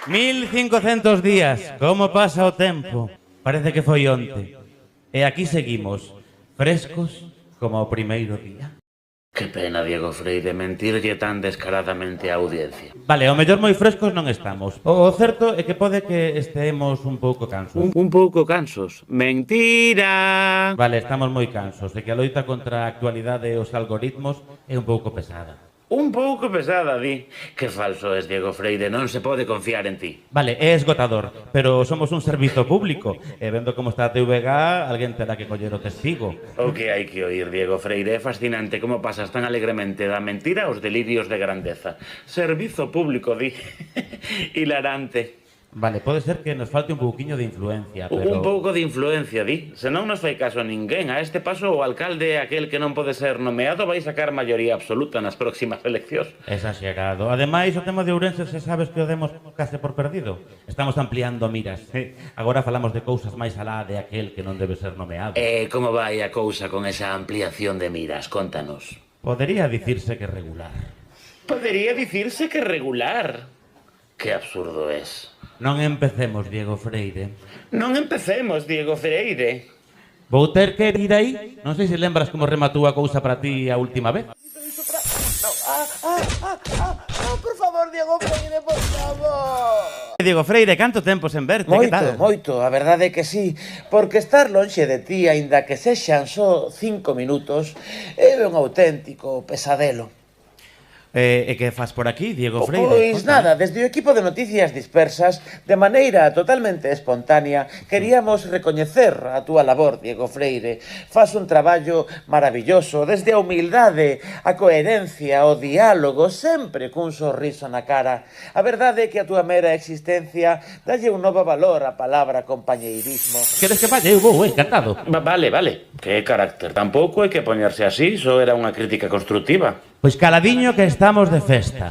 1500 días, como pasa o tempo. Parece que foi onte. E aquí seguimos, frescos como o primeiro día. Que pena, Diego Freire, mentirlle tan descaradamente á audiencia. Vale, ao mellor moi frescos non estamos. O certo é que pode que estemos un pouco cansos. Un pouco cansos. Mentira! Vale, estamos moi cansos de que a loita contra a actualidade e os algoritmos é un pouco pesada. Un pouco pesada, di. Que falso es, Diego Freire, non se pode confiar en ti. Vale, é esgotador, pero somos un servizo público e vendo como está a TVG, alguén terá que coller o testigo. O que hai que oír, Diego Freire, é fascinante como pasas tan alegremente da mentira aos delirios de grandeza. Servizo público, di. Hilarante. Vale, pode ser que nos falte un pouquiño de influencia, pero... Un pouco de influencia, di. Se non nos fai caso a ninguén, a este paso o alcalde, aquel que non pode ser nomeado, vai sacar maioría absoluta nas próximas eleccións. Exagerado. Ademais, o tema de Ourense, se sabes que o demos case por perdido. Estamos ampliando miras. Agora falamos de cousas máis alá de aquel que non debe ser nomeado. Como vai a cousa con esa ampliación de miras? Contanos. Podería dicirse que regular. Podería dicirse que regular. Que absurdo es. Non empecemos, Diego Freire. Non empecemos, Diego Freire. Vou ter que ir aí. Non sei se lembras como rematou a cousa para ti a última vez. Por favor, Diego Freire, por favor. Diego Freire, canto tempo sen verte, que tal? Moito, a verdade é que sí. Porque estar lonxe de ti, aínda que sexan só 5 minutos, é un auténtico pesadelo. E que faz por aquí, Diego Freire? Pois nada, desde o equipo de Noticias Dispersas, de maneira totalmente espontánea, queríamos recoñecer a túa labor, Diego Freire. Fas un traballo maravilloso, desde a humildade, a coherencia, o diálogo, sempre cun sorriso na cara. A verdade é que a túa mera existencia dalle un novo valor á palabra compañeirismo. Queres que falle? Eu vou, encantado. Vale. Que carácter. Tampouco hai que poñerse así, só era unha crítica constructiva. Pois caladiño que estamos de festa.